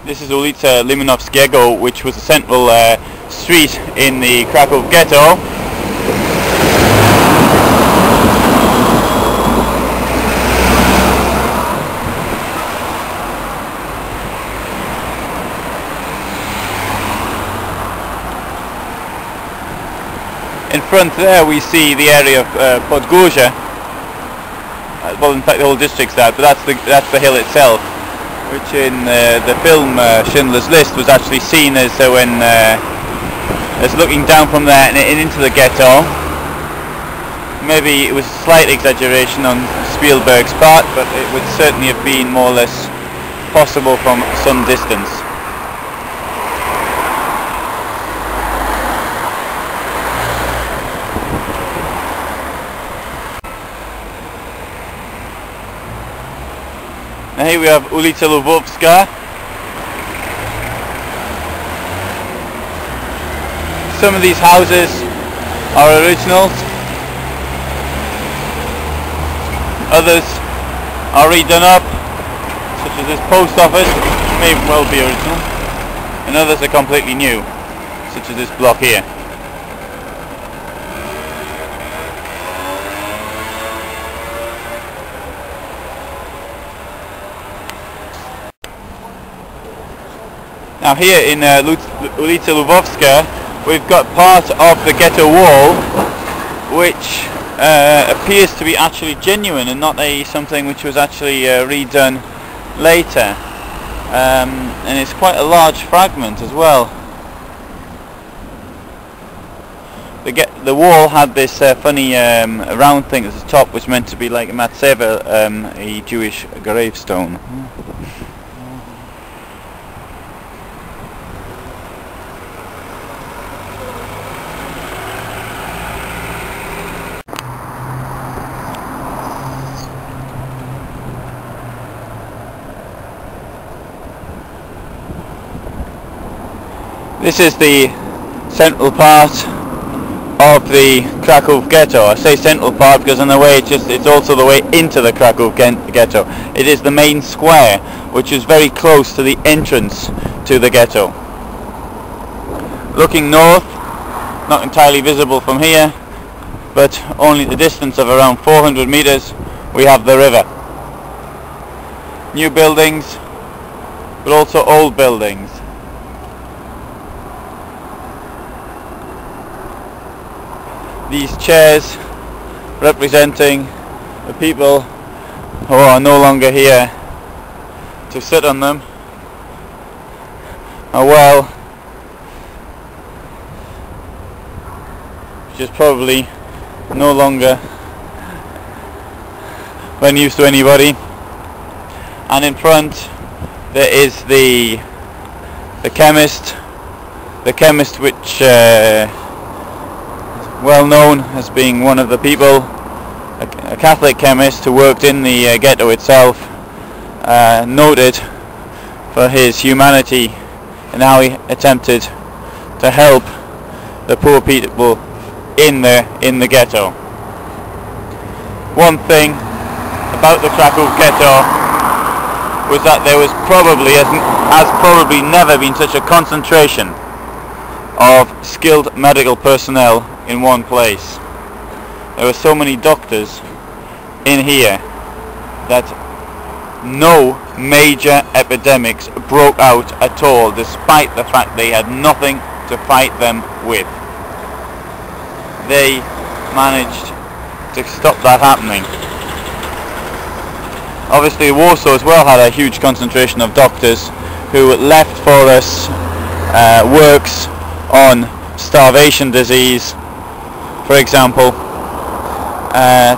This is ulica Limanowskiego, which was a central street in the Kraków ghetto. In front there we see the area of Podgórze. Well, in fact the whole district's that, but that's the hill itself, which in the film Schindler's List was actually seen as as looking down from there and into the ghetto. Maybe it was a slight exaggeration on Spielberg's part, but it would certainly have been more or less possible from some distance. Now here we have ulica Lwowska. Some of these houses are originals, others are redone up, such as this post office, which may well be original, and others are completely new, such as this block here. Now here in ulica Lwowska we've got part of the ghetto wall which appears to be actually genuine and not something which was actually redone later, and it's quite a large fragment as well. The wall had this funny round thing at the top which meant to be like a matzeva, a Jewish gravestone. This is the central part of the Kraków ghetto. I say central part because in a way it's also the way into the Kraków ghetto. It is the main square, which is very close to the entrance to the ghetto. Looking north, not entirely visible from here, but only the distance of around 400 meters, we have the river. New buildings, but also old buildings. These chairs representing the people who are no longer here to sit on them are well, which is probably no longer of use to anybody. And in front there is the chemist which well known as being one of the people, a Catholic chemist who worked in the ghetto itself, noted for his humanity and how he attempted to help the poor people in the ghetto. One thing about the Kraków ghetto was that there was probably never been such a concentration of skilled medical personnel in one place. There were so many doctors in here that no major epidemics broke out at all, despite the fact they had nothing to fight them with. They managed to stop that happening. Obviously Warsaw as well had a huge concentration of doctors who left for us works on starvation disease, for example,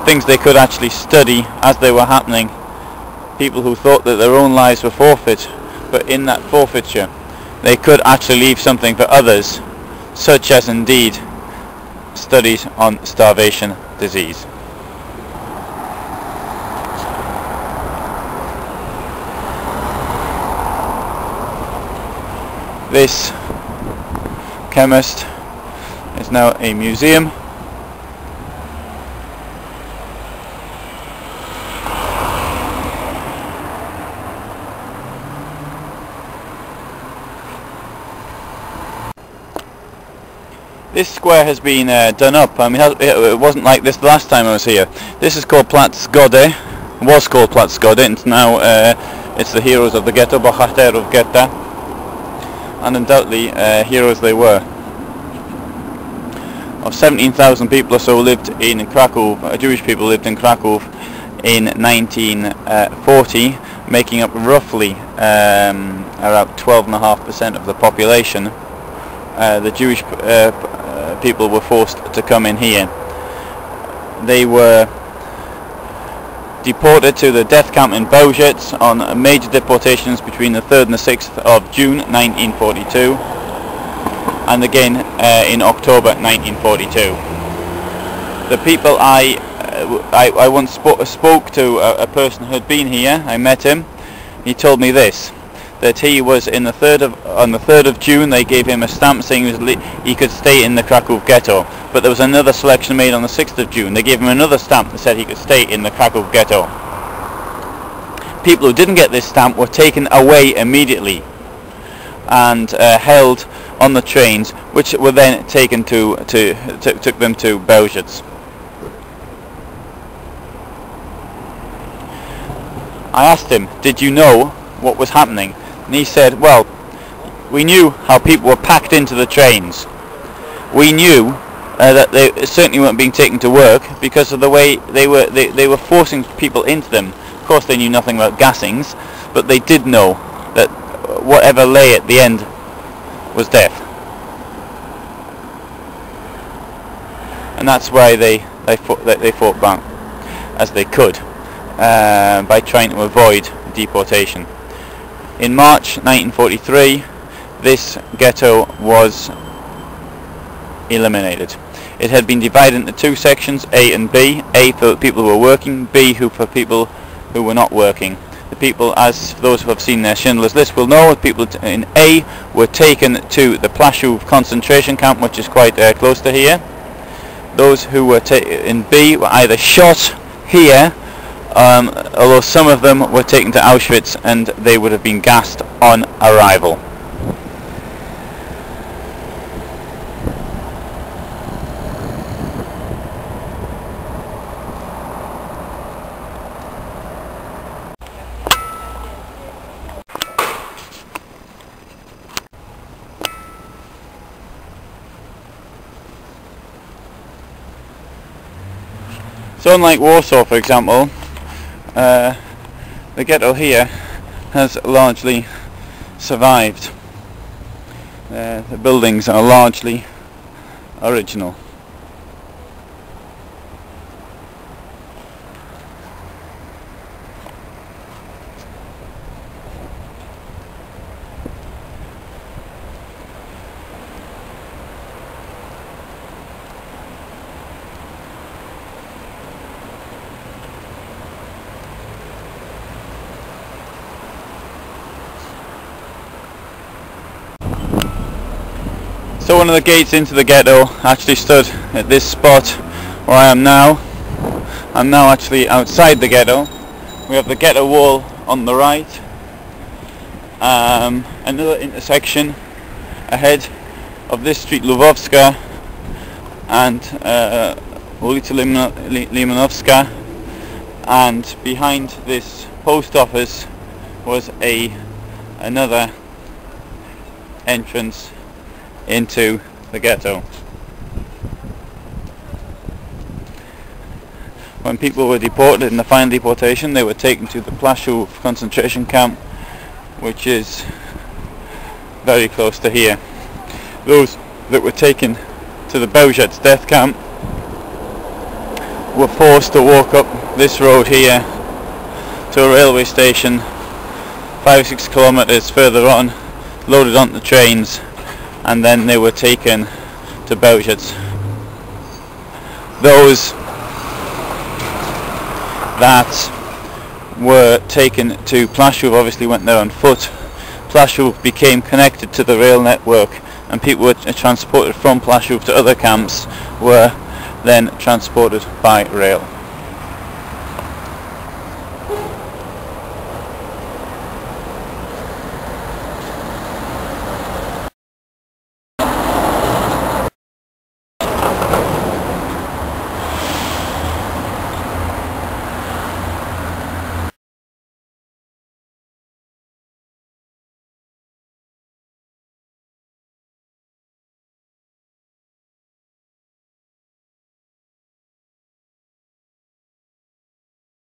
things they could actually study as they were happening. People who thought that their own lives were forfeit, but in that forfeiture they could actually leave something for others, such as indeed studies on starvation disease. This chemist is now a museum. This square has been done up. I mean, it wasn't like this the last time I was here. This is called Plaszów. Was called Plaszów, and now it's the heroes of the ghetto, bohaterów getta, and undoubtedly heroes they were. Of 17,000 people or so lived in Kraków, Jewish people lived in Kraków in 1940, making up roughly around 12.5% of the population. The Jewish people were forced to come in here. They were deported to the death camp in Belzec on major deportations between the 3rd and the 6th of June 1942, and again in October 1942. The people I once spoke to a person who had been here. I met him. He told me this, that he was on the 3rd of June they gave him a stamp saying he could stay in the Kraków ghetto, but there was another selection made on the 6th of June. They gave him another stamp that said he could stay in the Kraków ghetto. People who didn't get this stamp were taken away immediately and held on the trains, which were then taken took them to Belzec. I asked him, did you know what was happening? And he said, well, we knew how people were packed into the trains. We knew that they certainly weren't being taken to work because of the way they were forcing people into them. Of course they knew nothing about gassings, but they did know that whatever lay at the end was death. And that's why they fought back as they could by trying to avoid deportation. In March 1943, this ghetto was eliminated. It had been divided into two sections, A and B. A for people who were working, B for people who were not working. The people, as those who have seen their Schindler's List will know, people in A were taken to the Plaszów concentration camp, which is quite close to here. Those who were in B were either shot here, although some of them were taken to Auschwitz and they would have been gassed on arrival. So unlike Warsaw, for example, the ghetto here has largely survived. The buildings are largely original. So one of the gates into the ghetto actually stood at this spot where I am now. I'm now actually outside the ghetto. We have the ghetto wall on the right. Another intersection ahead of this street, Lwowska and ulica Limanowska, and behind this post office was another entrance into the ghetto. When people were deported in the final deportation, they were taken to the Plaszów concentration camp, which is very close to here. Those that were taken to the Belzec death camp were forced to walk up this road here to a railway station 5 or 6 kilometers further on, loaded onto trains, and then they were taken to Belzec. Those that were taken to Plaszów obviously went there on foot. Plaszów became connected to the rail network, and people were transported from Plaszów to other camps were then transported by rail.